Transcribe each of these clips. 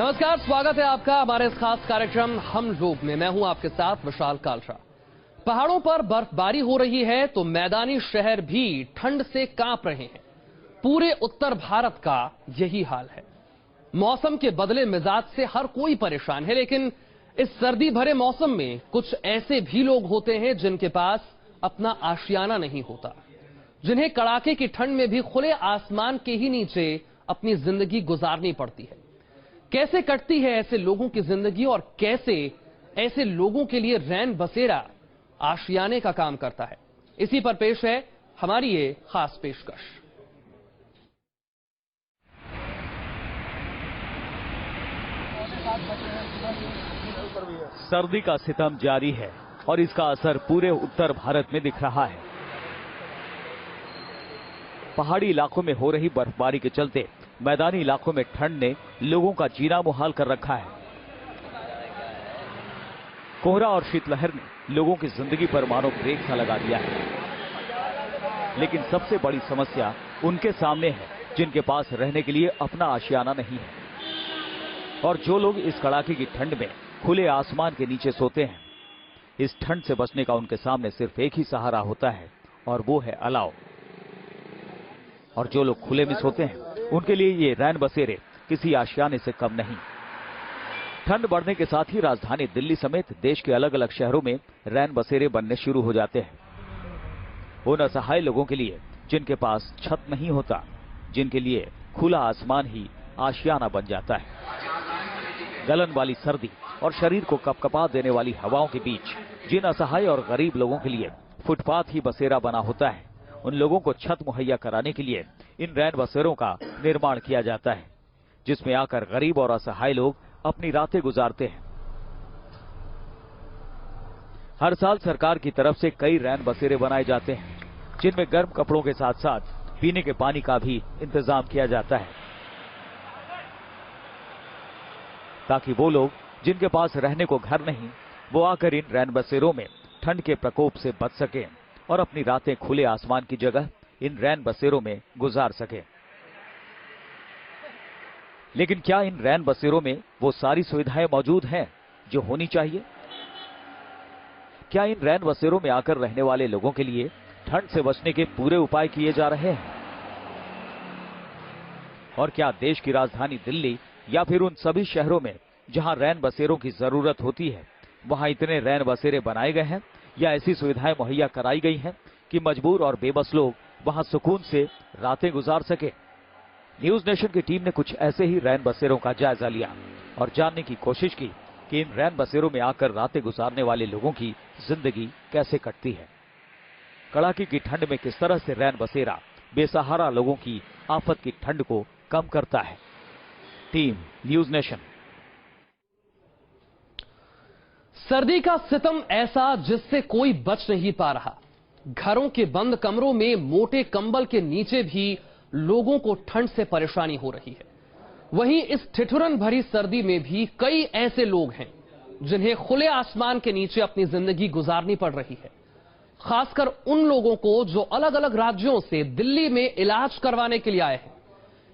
नमस्कार, स्वागत है आपका हमारे इस खास कार्यक्रम हम लोग में। मैं हूं आपके साथ विशाल कालरा। पहाड़ों पर बर्फबारी हो रही है तो मैदानी शहर भी ठंड से कांप रहे हैं। पूरे उत्तर भारत का यही हाल है। मौसम के बदले मिजाज से हर कोई परेशान है, लेकिन इस सर्दी भरे मौसम में कुछ ऐसे भी लोग होते हैं जिनके पास अपना आशियाना नहीं होता, जिन्हें कड़ाके की ठंड में भी खुले आसमान के ही नीचे अपनी जिंदगी गुजारनी पड़ती है। कैसे कटती है ऐसे लोगों की जिंदगी और कैसे ऐसे लोगों के लिए रैन बसेरा आशियाने का काम करता है, इसी पर पेश है हमारी ये खास पेशकश। सर्दी का सितम जारी है और इसका असर पूरे उत्तर भारत में दिख रहा है। पहाड़ी इलाकों में हो रही बर्फबारी के चलते मैदानी इलाकों में ठंड ने लोगों का जीना मुहाल कर रखा है। कोहरा और शीतलहर ने लोगों की जिंदगी पर मानो ब्रेक सा लगा दिया है। लेकिन सबसे बड़ी समस्या उनके सामने है जिनके पास रहने के लिए अपना आशियाना नहीं है। और जो लोग इस कड़ाके की ठंड में खुले आसमान के नीचे सोते हैं, इस ठंड से बचने का उनके सामने सिर्फ एक ही सहारा होता है और वो है अलाव। और जो लोग खुले में सोते हैं उनके लिए ये रैन बसेरे किसी आशियाने से कम नहीं। ठंड बढ़ने के साथ ही राजधानी दिल्ली समेत देश के अलग अलग शहरों में रैन बसेरे बनने शुरू हो जाते हैं। उन असहाय लोगों के लिए जिनके पास छत नहीं होता, जिनके लिए खुला आसमान ही आशियाना बन जाता है। गलन वाली सर्दी और शरीर को कपकपा देने वाली हवाओं के बीच जिन असहाय और गरीब लोगों के लिए फुटपाथ ही बसेरा बना होता है, उन लोगों को छत मुहैया कराने के लिए इन रैन बसेरों का निर्माण किया जाता है, जिसमें आकर गरीब और असहाय लोग अपनी रातें गुजारते हैं। हर साल सरकार की तरफ से कई रैन बसेरे बनाए जाते हैं, जिनमें गर्म कपड़ों के साथ साथ पीने के पानी का भी इंतजाम किया जाता है, ताकि वो लोग जिनके पास रहने को घर नहीं, वो आकर इन रैन बसेरों में ठंड के प्रकोप से बच सकें और अपनी रातें खुले आसमान की जगह इन रैन बसेरों में गुजार सकें। लेकिन क्या इन रैन बसेरों में वो सारी सुविधाएं मौजूद हैं जो होनी चाहिए? क्या इन रैन बसेरों में आकर रहने वाले लोगों के लिए ठंड से बचने के पूरे उपाय किए जा रहे हैं? और क्या देश की राजधानी दिल्ली या फिर उन सभी शहरों में जहां रैन बसेरों की जरूरत होती है, वहां इतने रैन बसेरे बनाए गए हैं या ऐसी सुविधाएं मुहैया कराई गई हैं कि मजबूर और बेबस लोग वहां सुकून से रातें गुजार सके? न्यूज नेशन की टीम ने कुछ ऐसे ही रैन बसेरों का जायजा लिया और जानने की कोशिश की कि इन रैन बसेरों में आकर रातें गुजारने वाले लोगों की जिंदगी कैसे कटती है। कड़ाके की ठंड में किस तरह से रैन बसेरा बेसहारा लोगों की आफत की ठंड को कम करता है। Team news nation. सर्दी का सितम ऐसा जिससे कोई बच नहीं पा रहा। घरों के बंद कमरों में मोटे कंबल के नीचे भी लोगों को ठंड से परेशानी हो रही है। वहीं इस ठिठुरन भरी सर्दी में भी कई ऐसे लोग हैं जिन्हें खुले आसमान के नीचे अपनी जिंदगी गुजारनी पड़ रही है। खासकर उन लोगों को जो अलग अलग राज्यों से दिल्ली में इलाज करवाने के लिए आए हैं।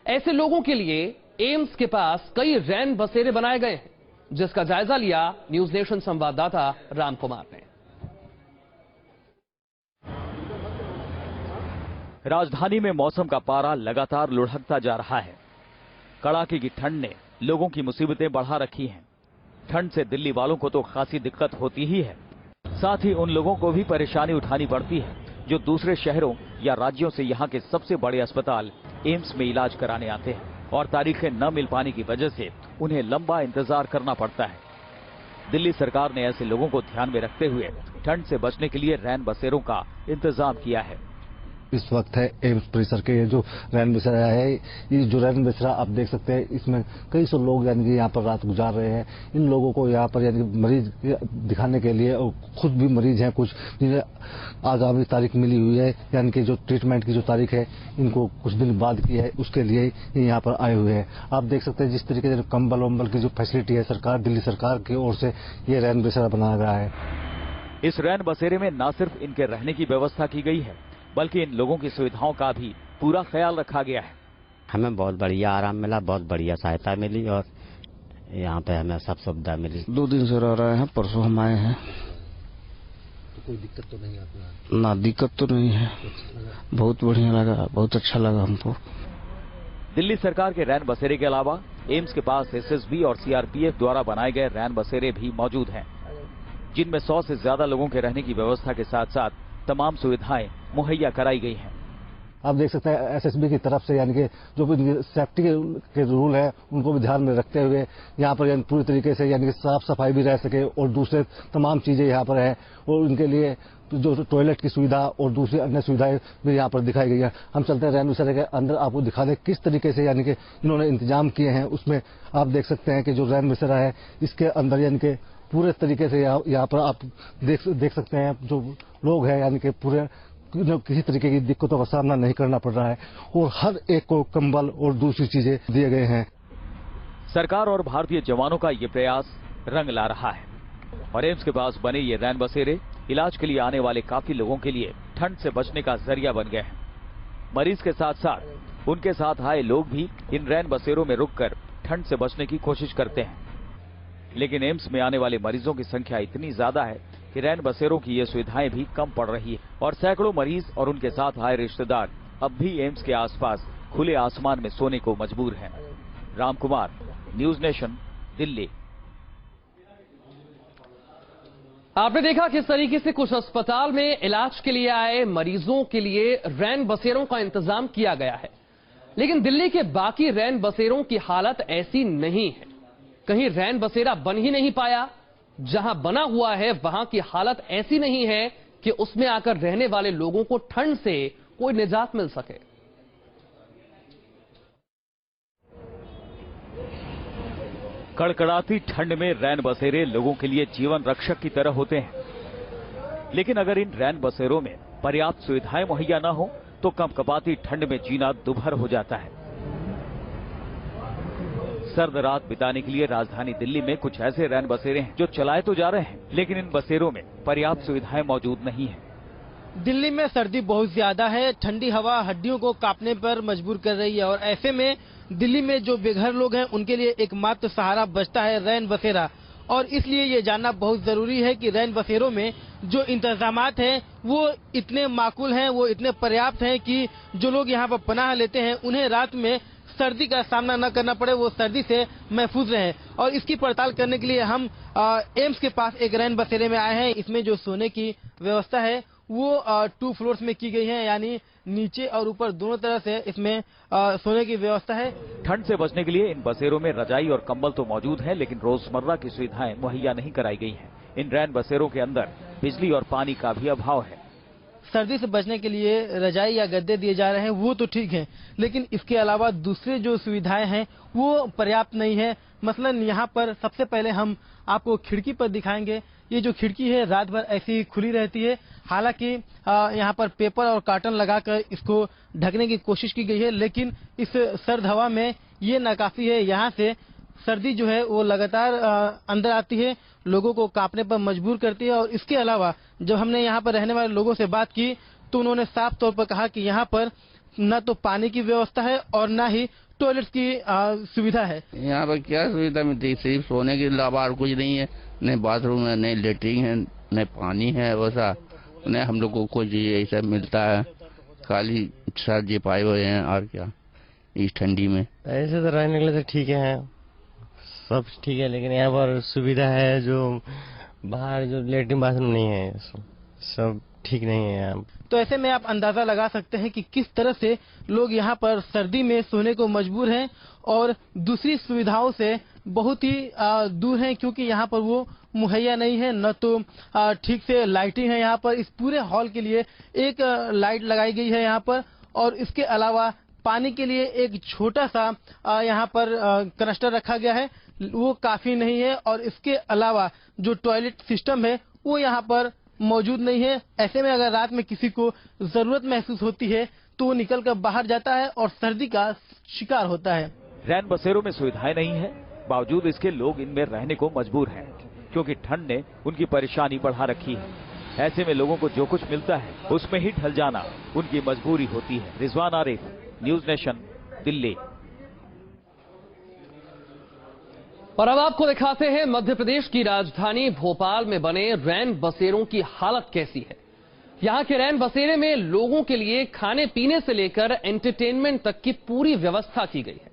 ऐसे लोगों के लिए एम्स के पास कई रैन बसेरे बनाए गए हैं, जिसका जायजा लिया न्यूज नेशन संवाददाता राम कुमार ने। राजधानी में मौसम का पारा लगातार लुढ़कता जा रहा है। कड़ाके की ठंड ने लोगों की मुसीबतें बढ़ा रखी हैं। ठंड से दिल्ली वालों को तो खासी दिक्कत होती ही है, साथ ही उन लोगों को भी परेशानी उठानी पड़ती है जो दूसरे शहरों या राज्यों से यहाँ के सबसे बड़े अस्पताल एम्स में इलाज कराने आते हैं और तारीखें न मिल पाने की वजह से उन्हें लंबा इंतजार करना पड़ता है। दिल्ली सरकार ने ऐसे लोगों को ध्यान में रखते हुए ठंड से बचने के लिए रैन बसेरों का इंतजाम किया है। इस वक्त है एम्स परिसर के ये जो रैन बसेरा है, ये जो रैन बसेरा आप देख सकते हैं, इसमें कई सौ लोग यानी कि यहाँ पर रात गुजार रहे हैं। इन लोगों को यहाँ पर यानी कि मरीज दिखाने के लिए, और खुद भी मरीज हैं कुछ, जिन्हें आगामी तारीख मिली हुई है, यानी कि जो ट्रीटमेंट की जो तारीख है इनको कुछ दिन बाद की है, उसके लिए ये यहाँ पर आए हुए हैं। आप देख सकते हैं जिस तरीके से कंबल वम्बल की जो फैसिलिटी है सरकार, दिल्ली सरकार की ओर से ये रैन बसेरा बनाया गया है। इस रैन बसेरे में न सिर्फ इनके रहने की व्यवस्था की गई है, बल्कि इन लोगों की सुविधाओं का भी पूरा ख्याल रखा गया है। हमें बहुत बढ़िया आराम मिला, बहुत बढ़िया सहायता मिली और यहाँ पे हमें सब सुविधा मिली। 2 दिन से रह रहे हैं, परसों हम आए हैं। तो कोई दिक्कत तो नहीं आपको? ना दिक्कत तो नहीं है, बहुत बढ़िया लगा, बहुत अच्छा लगा हमको। दिल्ली सरकार के रैन बसेरे के अलावा एम्स के पास एसएसबी और सीआरपीएफ द्वारा बनाए गए रैन बसेरे भी मौजूद हैं, जिनमें 100 से ज्यादा लोगों के रहने की व्यवस्था के साथ साथ तमाम सुविधाएं मुहैया कराई गई हैं। आप देख सकते हैं एसएसबी की तरफ से यानी कि जो भी सेफ्टी के रूल है उनको भी ध्यान में रखते हुए यहाँ पर यानी पूरी तरीके से यानी कि साफ सफाई भी रह सके और दूसरे तमाम चीजें यहाँ पर है और उनके लिए जो टॉयलेट की सुविधा और दूसरी अन्य सुविधाएं भी यहाँ पर दिखाई गई है। हम चलते हैं रैन बसेरे के अंदर, आपको दिखा दें किस तरीके से यानी कि इन्होंने इंतजाम किए हैं। उसमें आप देख सकते हैं कि जो रैन बसेरा है इसके अंदर यानी कि पूरे तरीके से यहाँ पर आप देख सकते हैं जो लोग हैं यानी कि पूरे किसी तरीके की दिक्कतों का सामना नहीं करना पड़ रहा है और हर एक को कंबल और दूसरी चीजें दिए गए हैं। सरकार और भारतीय जवानों का ये प्रयास रंग ला रहा है और एम्स के पास बने ये रैन बसेरे इलाज के लिए आने वाले काफी लोगों के लिए ठंड से बचने का जरिया बन गए हैं। मरीज के साथ साथ उनके साथ आए लोग भी इन रैन बसेरों में रुककर ठंड से बचने की कोशिश करते हैं, लेकिन एम्स में आने वाले मरीजों की संख्या इतनी ज्यादा है कि रैन बसेरों की ये सुविधाएं भी कम पड़ रही है और सैकड़ों मरीज और उनके साथ आए रिश्तेदार अब भी एम्स के आसपास खुले आसमान में सोने को मजबूर हैं। Ram Kumar, news nation, Delhi. आपने देखा किस तरीके से कुछ अस्पताल में इलाज के लिए आए मरीजों के लिए रैन बसेरों का इंतजाम किया गया है, लेकिन दिल्ली के बाकी रैन बसेरों की हालत ऐसी नहीं है। कहीं रैन बसेरा बन ही नहीं पाया, जहां बना हुआ है वहां की हालत ऐसी नहीं है कि उसमें आकर रहने वाले लोगों को ठंड से कोई निजात मिल सके। कड़कड़ाती ठंड में रैन बसेरे लोगों के लिए जीवन रक्षक की तरह होते हैं, लेकिन अगर इन रैन बसेरों में पर्याप्त सुविधाएं मुहैया न हो तो कंपकपाती ठंड में जीना दुभर हो जाता है। सर्द रात बिताने के लिए राजधानी दिल्ली में कुछ ऐसे रैन बसेरे हैं जो चलाए तो जा रहे हैं, लेकिन इन बसेरों में पर्याप्त सुविधाएं मौजूद नहीं है। दिल्ली में सर्दी बहुत ज्यादा है, ठंडी हवा हड्डियों को कांपने पर मजबूर कर रही है और ऐसे में दिल्ली में जो बेघर लोग हैं उनके लिए एकमात्र सहारा बचता है रैन बसेरा। और इसलिए ये जानना बहुत जरूरी है कि रैन बसेरों में जो इंतजामात हैं वो इतने माकूल हैं, वो इतने पर्याप्त हैं कि जो लोग यहाँ पर पनाह लेते हैं उन्हें रात में सर्दी का सामना न करना पड़े, वो सर्दी से महफूज रहें। और इसकी पड़ताल करने के लिए हम एम्स के पास एक रैन बसेरे में आए हैं। इसमें जो सोने की व्यवस्था है वो 2 फ्लोर्स में की गई है, यानी नीचे और ऊपर दोनों तरह से इसमें सोने की व्यवस्था है। ठंड से बचने के लिए इन बसेरों में रजाई और कंबल तो मौजूद है, लेकिन रोजमर्रा की सुविधाएं मुहैया नहीं कराई गई हैं। इन रैन बसेरों के अंदर बिजली और पानी का भी अभाव है। सर्दी से बचने के लिए रजाई या गद्दे दिए जा रहे हैं वो तो ठीक है, लेकिन इसके अलावा दूसरे जो सुविधाएं हैं वो पर्याप्त नहीं है। मसलन यहाँ पर सबसे पहले हम आपको खिड़की पर दिखाएंगे। ये जो खिड़की है रात भर ऐसी खुली रहती है, हालांकि यहाँ पर पेपर और कार्टन लगाकर इसको ढकने की कोशिश की गई है, लेकिन इस सर्द हवा में ये नाकाफी है। यहाँ से सर्दी जो है वो लगातार अंदर आती है, लोगों को कांपने पर मजबूर करती है। और इसके अलावा जब हमने यहाँ पर रहने वाले लोगों से बात की तो उन्होंने साफ तौर पर कहा कि यहाँ पर न तो पानी की व्यवस्था है और न ही टॉयलेट की सुविधा है। यहाँ पर क्या सुविधा मिलती है? सिर्फ सोने के अलावा और कुछ नहीं है, न बाथरूम है, न लेटरिन है, न पानी है, वैसा न हम लोग को कुछ ऐसा मिलता है। खाली सर्दी पाए हुए हैं और क्या इस ठंडी में। ऐसे तो रहने के लिए तो ठीक है, सब ठीक है, लेकिन यहाँ पर सुविधा है जो बाहर जो लेटरिन बाथरूम नहीं है, सब ठीक नहीं है यहाँ। तो ऐसे में आप अंदाजा लगा सकते हैं कि किस तरह से लोग यहाँ पर सर्दी में सोने को मजबूर हैं और दूसरी सुविधाओं से बहुत ही दूर हैं, क्योंकि यहाँ पर वो मुहैया नहीं है। न तो ठीक से लाइटिंग है यहाँ पर, इस पूरे हॉल के लिए एक लाइट लगाई गई है यहाँ पर, और इसके अलावा पानी के लिए एक छोटा सा यहाँ पर कनस्टर रखा गया है, वो काफी नहीं है। और इसके अलावा जो टॉयलेट सिस्टम है वो यहाँ पर मौजूद नहीं है। ऐसे में अगर रात में किसी को जरूरत महसूस होती है तो वो निकल कर बाहर जाता है और सर्दी का शिकार होता है। रैन बसेरों में सुविधाएं नहीं है, बावजूद इसके लोग इनमें रहने को मजबूर हैं, क्योंकि ठंड ने उनकी परेशानी बढ़ा रखी है। ऐसे में लोगों को जो कुछ मिलता है उसमें ही ढल जाना उनकी मजबूरी होती है। Rizwan Arif, news nation, Delhi. और अब आपको दिखाते हैं मध्य प्रदेश की राजधानी भोपाल में बने रैन बसेरों की हालत कैसी है। यहां के रैन बसेरे में लोगों के लिए खाने पीने से लेकर एंटरटेनमेंट तक की पूरी व्यवस्था की गई है।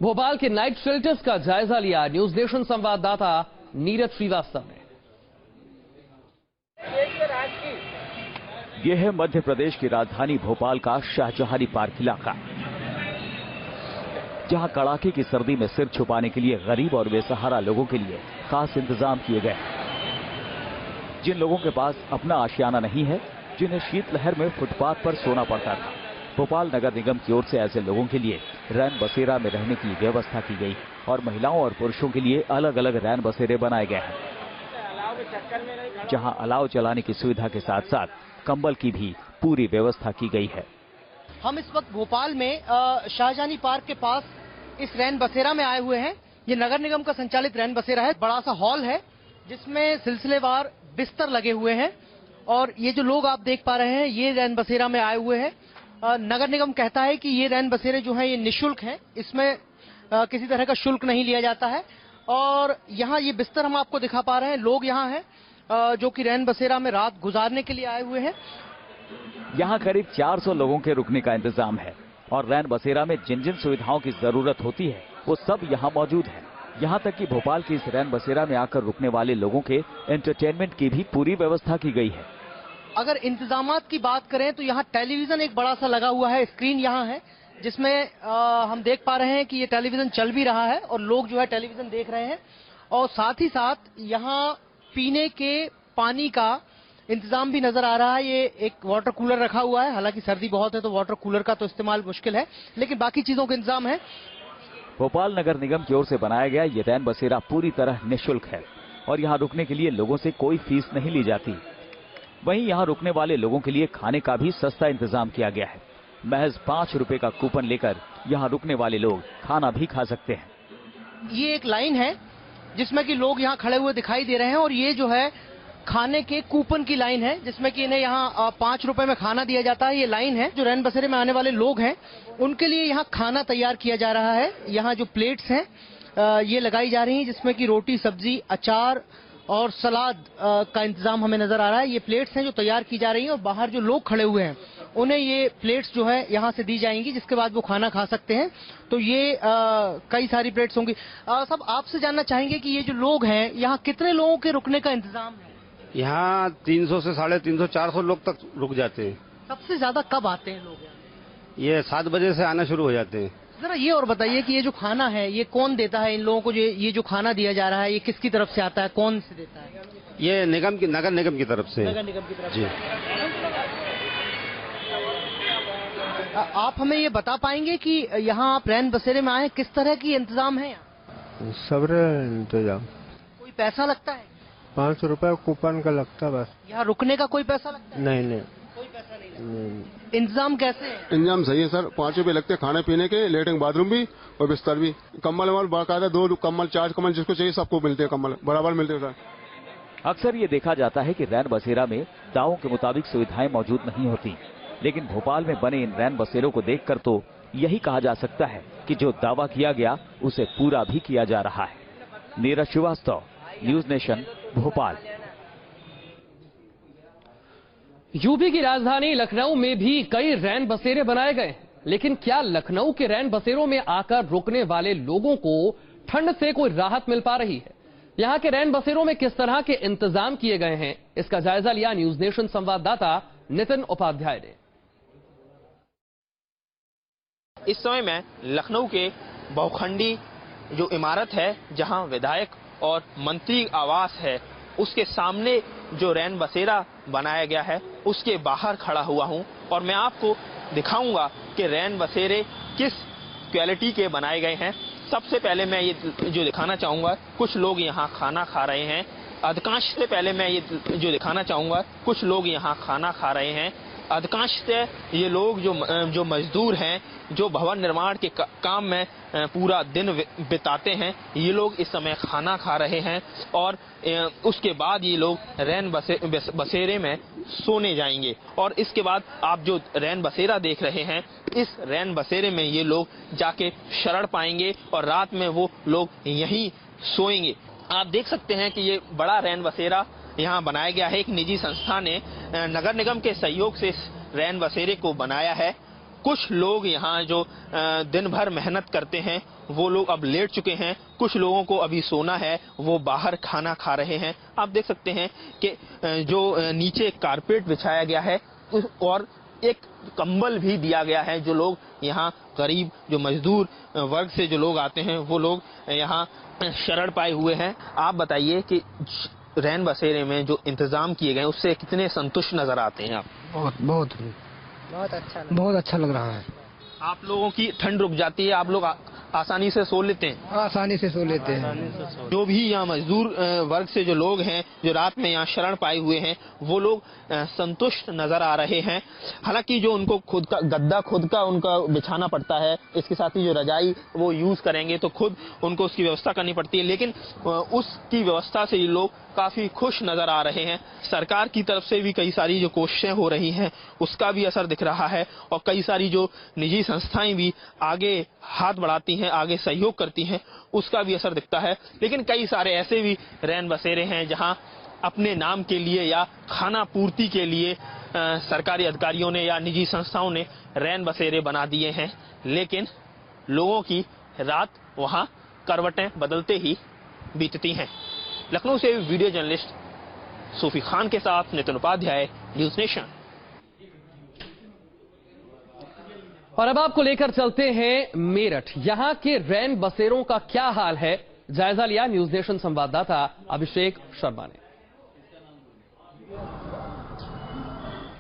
भोपाल के नाइट शेल्टर्स का जायजा लिया न्यूज नेशन संवाददाता नीरज श्रीवास्तव ने। यह है मध्य प्रदेश की राजधानी भोपाल का शाहजहानी पार्क इलाका, जहां कड़ाके की सर्दी में सिर छुपाने के लिए गरीब और बेसहारा लोगों के लिए खास इंतजाम किए गए हैं। जिन लोगों के पास अपना आशियाना नहीं है, जिन्हें शीतलहर में फुटपाथ पर सोना पड़ता था, भोपाल नगर निगम की ओर से ऐसे लोगों के लिए रैन बसेरा में रहने की व्यवस्था की गई और महिलाओं और पुरुषों के लिए अलग अलग रैन बसेरे बनाए गए हैं, जहां अलाव जलाने की सुविधा के साथ साथ कंबल की भी पूरी व्यवस्था की गई है। हम इस वक्त भोपाल में शाहजहानी पार्क के पास इस रैन बसेरा में आए हुए हैं। ये नगर निगम का संचालित रैन बसेरा है। बड़ा सा हॉल है जिसमें सिलसिलेवार बिस्तर लगे हुए हैं और ये जो लोग आप देख पा रहे हैं ये रैन बसेरा में आए हुए हैं। नगर निगम कहता है कि ये रैन बसेरे जो हैं ये निःशुल्क हैं, इसमें किसी तरह का शुल्क नहीं लिया जाता है। और यहाँ ये बिस्तर हम आपको दिखा पा रहे हैं। लोग यहाँ हैं जो कि रैन बसेरा में रात गुजारने के लिए आए हुए हैं। यहाँ करीब 400 लोगों के रुकने का इंतजाम है और रैन बसेरा में जिन जिन सुविधाओं की जरूरत होती है वो सब यहाँ मौजूद है। यहाँ तक कि भोपाल के इस रैन बसेरा में आकर रुकने वाले लोगों के एंटरटेनमेंट की भी पूरी व्यवस्था की गई है। अगर इंतजामात की बात करें तो यहाँ टेलीविजन एक बड़ा सा लगा हुआ है, स्क्रीन यहाँ है जिसमें हम देख पा रहे हैं कि ये टेलीविजन चल भी रहा है और लोग जो है टेलीविजन देख रहे हैं। और साथ ही साथ यहाँ पीने के पानी का इंतजाम भी नजर आ रहा है। ये एक वाटर कूलर रखा हुआ है, हालांकि सर्दी बहुत है तो वाटर कूलर का तो इस्तेमाल मुश्किल है, लेकिन बाकी चीजों का इंतजाम है। भोपाल नगर निगम की ओर से बनाया गया ये रैन बसेरा पूरी तरह निःशुल्क है और यहाँ रुकने के लिए लोगों से कोई फीस नहीं ली जाती। वहीं यहाँ रुकने वाले लोगों के लिए खाने का भी सस्ता इंतजाम किया गया है। महज 5 रुपए का कूपन लेकर यहाँ रुकने वाले लोग खाना भी खा सकते हैं। ये एक लाइन है जिसमें कि लोग यहाँ खड़े हुए दिखाई दे रहे हैं और ये जो है खाने के कूपन की लाइन है जिसमें कि इन्हें यहाँ 5 रुपए में खाना दिया जाता है। ये लाइन है जो रैन बसेरे में आने वाले लोग हैं उनके लिए यहाँ खाना तैयार किया जा रहा है। यहाँ जो प्लेट्स हैं ये लगाई जा रही हैं जिसमें कि रोटी, सब्जी, अचार और सलाद का इंतजाम हमें नजर आ रहा है। ये प्लेट्स हैं जो तैयार की जा रही हैं और बाहर जो लोग खड़े हुए हैं उन्हें ये प्लेट्स जो है यहाँ से दी जाएंगी जिसके बाद वो खाना खा सकते हैं। तो ये कई सारी प्लेट्स होंगी। सब आपसे जानना चाहेंगे कि ये जो लोग हैं यहाँ कितने लोगों के रुकने का इंतजाम है? यहाँ 300 से 350, 400 लोग तक रुक जाते हैं। सबसे ज्यादा कब आते हैं लोग यहाँ? ये 7 बजे से आना शुरू हो जाते हैं। जरा ये और बताइए कि ये जो खाना है ये कौन देता है इन लोगों को? ये जो खाना दिया जा रहा है ये किसकी तरफ से आता है, कौन से देता है? ये नगर निगम की तरफ से। नगर निगम की तरफ जी। आप हमें ये बता पाएंगे कि यहाँ आप रैन बसेरे में आए, किस तरह की इंतजाम है यहाँ? सब इंतजाम। कोई पैसा लगता है? 5 रुपए कूपन का लगता है बस। यहाँ रुकने का कोई पैसा लगता है? नहीं। कोई पैसा नहीं। इंतजाम कैसे है? इंतजाम सही है सर। 5 रुपए लगते हैं खाने पीने के, लेटरिंग बाथरूम भी और बिस्तर भी। कम्बल वम्बल बाकायदा 2 कम्बल 4 कम्बल जिसको चाहिए सबको मिलते हैं, कम्बल बराबर मिलते हैं सर। अक्सर ये देखा जाता है कि रैन बसेरा में दावों के मुताबिक सुविधाएं मौजूद नहीं होती, लेकिन भोपाल में बने इन रैन बसेरों को देखकर तो यही कहा जा सकता है कि जो दावा किया गया उसे पूरा भी किया जा रहा है। Neeraj Srivastava, News Nation, Bhopal. UP की राजधानी लखनऊ में भी कई रैन बसेरे बनाए गए, लेकिन क्या लखनऊ के रैन बसेरों में आकर रुकने वाले लोगों को ठंड से कोई राहत मिल पा रही है? यहां के रैन बसेरों में किस तरह के इंतजाम किए गए हैं, इसका जायजा लिया न्यूज नेशन संवाददाता नितिन उपाध्याय ने। इस समय मैं लखनऊ के बहुखंडी जो इमारत है जहां विधायक और मंत्री आवास है उसके सामने जो रैन बसेरा बनाया गया है उसके बाहर खड़ा हुआ हूं और मैं आपको दिखाऊंगा कि रैन बसेरे किस क्वालिटी के बनाए गए हैं। सबसे पहले मैं ये जो दिखाना चाहूंगा, कुछ लोग यहाँ खाना खा रहे हैं। अधिकांश से पहले मैं ये जो दिखाना चाहूंगा, कुछ लोग यहाँ खाना खा रहे हैं। अधिकांश से ये लोग जो मजदूर हैं, जो भवन निर्माण के काम में पूरा दिन बिताते हैं, ये लोग इस समय खाना खा रहे हैं और उसके बाद ये लोग रैन बसेरे में सोने जाएंगे। और इसके बाद आप जो रैन बसेरा देख रहे हैं, इस रैन बसेरे में ये लोग जाके शरण पाएंगे और रात में वो लोग यहीं सोएंगे। आप देख सकते हैं कि ये बड़ा रैन बसेरा यहाँ बनाया गया है। एक निजी संस्था ने नगर निगम के सहयोग से इस रैन बसेरे को बनाया है। कुछ लोग यहाँ जो दिन भर मेहनत करते हैं वो लोग अब लेट चुके हैं। कुछ लोगों को अभी सोना है, वो बाहर खाना खा रहे हैं। आप देख सकते हैं कि जो नीचे कारपेट बिछाया गया है और एक कंबल भी दिया गया है। जो लोग यहाँ गरीब जो मजदूर वर्ग से जो लोग आते हैं वो लोग यहाँ शरण पाए हुए हैं। आप बताइए कि रैन बसेरे में जो इंतजाम किए गए उससे कितने संतुष्ट नजर आते हैं आप? बहुत अच्छा लग रहा है। आप लोगों की ठंड रुक जाती है, आप लोग आसानी से सो लेते हैं? आसानी से सो लेते हैं। जो भी यहाँ मजदूर वर्ग से जो लोग हैं जो रात में यहाँ शरण पाए हुए हैं वो लोग संतुष्ट नजर आ रहे हैं। हालांकि जो उनको खुद का गद्दा खुद का उनका बिछाना पड़ता है, इसके साथ ही जो रजाई वो यूज करेंगे तो खुद उनको उसकी व्यवस्था करनी पड़ती है, लेकिन उसकी व्यवस्था से ये लोग काफी खुश नजर आ रहे हैं। सरकार की तरफ से भी कई सारी जो कोशिशें हो रही हैं उसका भी असर दिख रहा है और कई सारी जो निजी संस्थाएं भी आगे हाथ बढ़ाती हैं, आगे सहयोग करती हैं, उसका भी असर दिखता है। लेकिन कई सारे ऐसे भी रैन बसेरे हैं जहां अपने नाम के लिए या खाना पूर्ति के लिए सरकारी अधिकारियों ने या निजी संस्थाओं ने रैन बसेरे बना दिए हैं, लेकिन लोगों की रात वहां करवटें बदलते ही बीतती हैं। लखनऊ से वीडियो जर्नलिस्ट सूफी खान के साथ नितिन उपाध्याय, न्यूज नेशन। और अब आपको लेकर चलते हैं मेरठ। यहां के रैन बसेरों का क्या हाल है, जायजा लिया न्यूज नेशन संवाददाता अभिषेक शर्मा ने।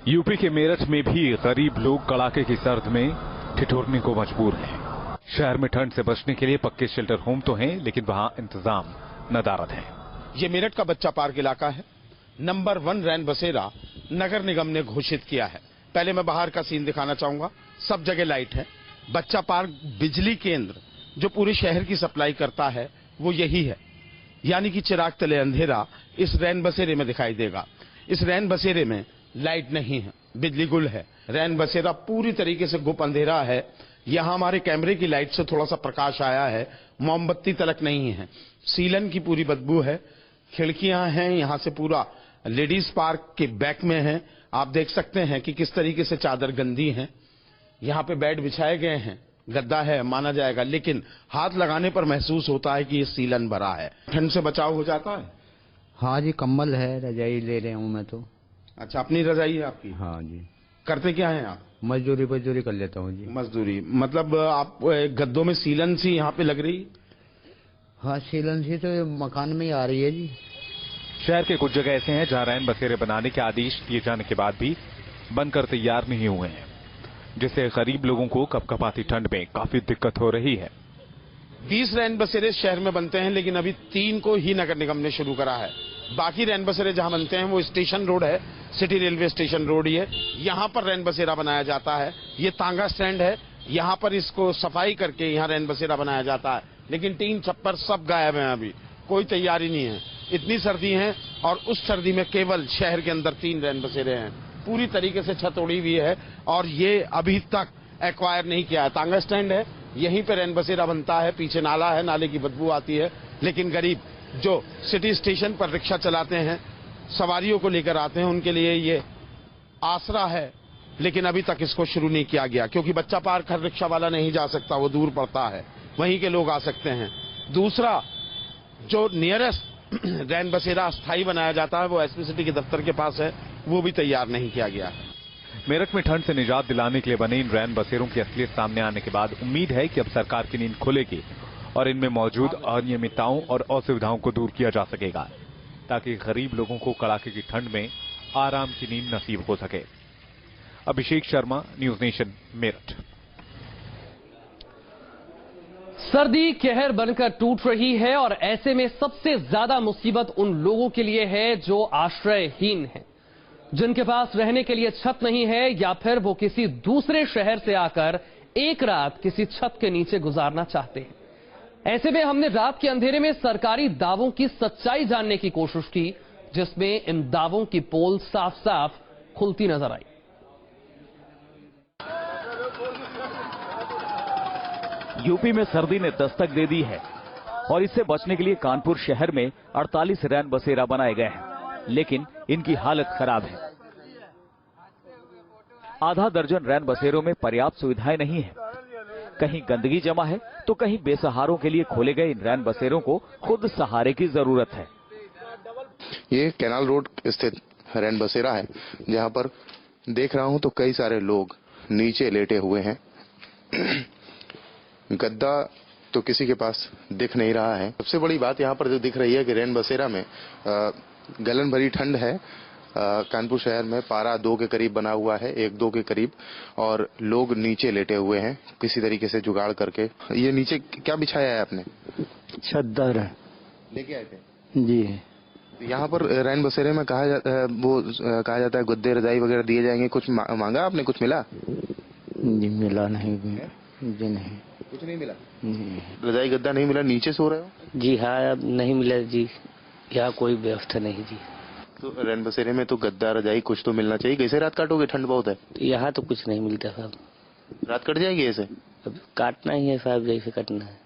यूपी के मेरठ में भी गरीब लोग कड़ाके की सर्द में ठिठुरने को मजबूर हैं। शहर में ठंड से बचने के लिए पक्के शेल्टर होम तो हैं, लेकिन वहां इंतजाम नदारद है। ये मेरठ का बच्चा पार्क इलाका है। नंबर 1 रैन बसेरा नगर निगम ने घोषित किया है। पहले मैं बाहर का सीन दिखाना चाहूंगा। सब जगह लाइट है। बच्चा पार्क बिजली केंद्र जो पूरे शहर की सप्लाई करता है वो यही है, यानी कि चिराग तले अंधेरा इस रैन बसेरे में दिखाई देगा। इस रैन बसेरे में लाइट नहीं है, बिजली गुल है। रैन बसेरा पूरी तरीके से गुप अंधेरा है। यहाँ हमारे कैमरे की लाइट से थोड़ा सा प्रकाश आया है, मोमबत्ती तलक नहीं है। सीलन की पूरी बदबू है। खिड़कियां हैं यहाँ से पूरा लेडीज पार्क के बैक में है। आप देख सकते हैं कि किस तरीके से चादर गंदी है। यहाँ पे बेड बिछाए गए हैं, गद्दा है माना जाएगा, लेकिन हाथ लगाने पर महसूस होता है कि ये सीलन भरा है। ठंड से बचाव हो जाता है? हाँ जी, कम्बल है, रजाई ले रहे हूँ मैं तो। अच्छा, अपनी रजाई है आपकी? हाँ जी। करते क्या है आप? मजदूरी कर लेता हूँ जी। मजदूरी मतलब आप गद्दों में सीलन सी यहाँ पे लग रही? हाँ, सीलन सी तो मकान में ही आ रही है जी। शहर के कुछ जगह ऐसे हैं जहां रैन बसेरे बनाने के आदेश दिए जाने के बाद भी बनकर तैयार नहीं हुए हैं, जिससे गरीब लोगों को कपकपाती ठंड में काफी दिक्कत हो रही है। 20 रैन बसेरे शहर में बनते हैं, लेकिन अभी 3 को ही नगर निगम ने शुरू करा है। बाकी रैन बसेरे जहां बनते हैं वो स्टेशन रोड है, सिटी रेलवे स्टेशन रोड ही है। यहाँ पर रैन बसेरा बनाया जाता है। ये तांगा स्टैंड है, यहाँ पर इसको सफाई करके यहाँ रैन बसेरा बनाया जाता है। लेकिन टीन छप्पर सब गायब हैं, अभी कोई तैयारी नहीं है। इतनी सर्दी है और उस सर्दी में केवल शहर के अंदर 3 रैन बसेरे हैं। पूरी तरीके से छत उड़ी हुई है और ये अभी तक एक्वायर नहीं किया है। तांगा स्टैंड है, यहीं पे रैन बसेरा बनता है। पीछे नाला है, नाले की बदबू आती है। लेकिन गरीब जो सिटी स्टेशन पर रिक्शा चलाते हैं, सवारियों को लेकर आते हैं, उनके लिए ये आसरा है। लेकिन अभी तक इसको शुरू नहीं किया गया, क्योंकि बच्चा पार्क हर रिक्शा वाला नहीं जा सकता, वो दूर पड़ता है। वहीं के लोग आ सकते हैं। दूसरा, जो नियरेस्ट रैन बसेरा स्थायी बनाया जाता है वो एसपी सिटी के दफ्तर के पास है, वो भी तैयार नहीं किया गया। मेरठ में ठंड से निजात दिलाने के लिए बने इन रैन बसेरों की असलियत सामने आने के बाद उम्मीद है कि अब सरकार की नींद खुलेगी और इनमें मौजूद अनियमितताओं और असुविधाओं को दूर किया जा सकेगा, ताकि गरीब लोगों को कड़ाके की ठंड में आराम की नींद नसीब हो सके। Abhishek Sharma, news nation, Meerut. सर्दी कहर बनकर टूट रही है और ऐसे में सबसे ज्यादा मुसीबत उन लोगों के लिए है जो आश्रयहीन हैं, जिनके पास रहने के लिए छत नहीं है या फिर वो किसी दूसरे शहर से आकर एक रात किसी छत के नीचे गुजारना चाहते हैं। ऐसे में हमने रात के अंधेरे में सरकारी दावों की सच्चाई जानने की कोशिश की, जिसमें इन दावों की पोल साफ साफ खुलती नजर आई। यूपी में सर्दी ने दस्तक दे दी है। और इससे बचने के लिए कानपुर शहर में 48 रैन बसेरा बनाए गए हैं, लेकिन इनकी हालत खराब है। आधा दर्जन रैन बसेरों में पर्याप्त सुविधाएं नहीं है। कहीं गंदगी जमा है तो कहीं बेसहारों के लिए खोले गए इन रैन बसेरों को खुद सहारे की जरूरत है। ये कैनाल रोड स्थित रैन बसेरा है, जहां पर देख रहा हूं तो कई सारे लोग नीचे लेटे हुए हैं। गद्दा तो किसी के पास दिख नहीं रहा है। सबसे बड़ी बात यहां पर जो दिख रही है कि रैन बसेरा में गलन भरी ठंड है। कानपुर शहर में पारा 2 के करीब बना हुआ है, 1-2 के करीब, और लोग नीचे लेटे हुए हैं किसी तरीके से जुगाड़ करके। ये नीचे क्या बिछाया है आपने? चद्दर लेके आए थे जी। यहाँ पर रैन बसेरे में कहा जाता है गद्दे रजाई वगैरह दिए जाएंगे। कुछ मांगा आपने? कुछ मिला? जी मिला नहीं जी, नहीं कुछ नहीं मिला। रजाई गद्दा नहीं मिला, नीचे सो रहे हो? जी हाँ, अब नहीं मिला जी, यहाँ कोई व्यवस्था नहीं जी। तो रैन बसेरे में तो गद्दा रजाई कुछ तो मिलना चाहिए। कैसे रात काटोगे? ठंड बहुत है। यहाँ तो कुछ नहीं मिलता साहब। रात कट जाएगी ऐसे? अब काटना ही है साहब, जैसे कटना है।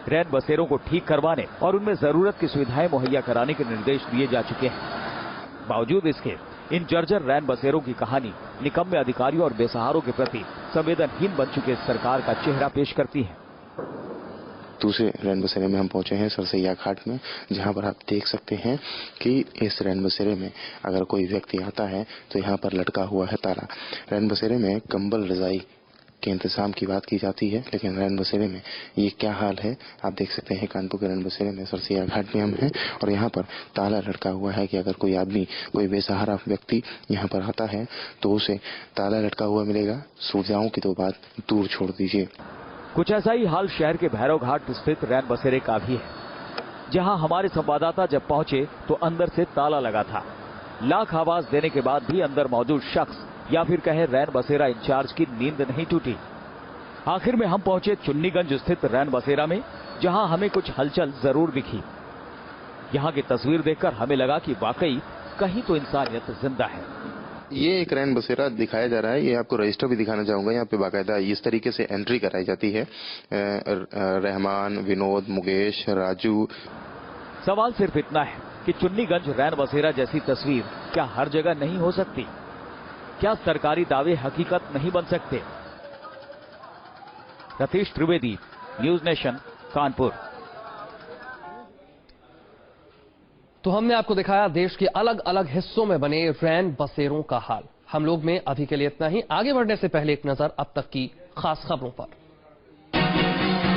रैन बसेरों को ठीक करवाने और उनमें जरूरत की सुविधाएं मुहैया कराने के निर्देश दिए जा चुके हैं। बावजूद इसके इन जर्जर रैन बसेरों की कहानी निकम्मे अधिकारियों और बेसहारों के प्रति संवेदनहीन बन चुके सरकार का चेहरा पेश करती है। दूसरे रैन बसेरे में हम पहुंचे हैं, सरसैया घाट में, जहां पर आप देख सकते हैं कि इस रैन बसेरे में अगर कोई व्यक्ति आता है तो यहाँ पर लटका हुआ है ताला। रैन बसेरे में कंबल रजाई के इंतजाम की बात की जाती है, लेकिन रैन बसेरे में ये क्या हाल है आप देख सकते हैं। कानपुर के रैन बसेरे में सरसैया घाट में हम हैं और यहाँ पर ताला लटका हुआ है कि अगर कोई आदमी, कोई बेसहारा व्यक्ति यहाँ पर आता है तो उसे ताला लटका हुआ मिलेगा। सुविधाओं की तो बात दूर छोड़ दीजिए। कुछ ऐसा ही हाल शहर के भैरव घाट स्थित रैन बसेरे का भी है, जहां हमारे संवाददाता जब पहुंचे तो अंदर से ताला लगा था। लाख आवाज देने के बाद भी अंदर मौजूद शख्स या फिर कहे रैन बसेरा इंचार्ज की नींद नहीं टूटी। आखिर में हम पहुंचे चुन्नीगंज स्थित रैन बसेरा में, जहां हमें कुछ हलचल जरूर दिखी। यहां की तस्वीर देखकर हमें लगा कि वाकई कहीं तो इंसानियत जिंदा है। ये एक रैन बसेरा दिखाया जा रहा है। ये आपको रजिस्टर भी दिखाना चाहूंगा। यहाँ पे बाकायदा इस तरीके से एंट्री कराई जाती है। रहमान, विनोद, मुकेश, राजू। सवाल सिर्फ इतना है कि चुन्नीगंज रैन बसेरा जैसी तस्वीर क्या हर जगह नहीं हो सकती? क्या सरकारी दावे हकीकत नहीं बन सकते? Ratheesh Trivedi, news nation, Kanpur. तो हमने आपको दिखाया देश के अलग अलग हिस्सों में बने रैन बसेरों का हाल। हम लोग में अभी के लिए इतना ही। आगे बढ़ने से पहले एक नजर अब तक की खास खबरों पर।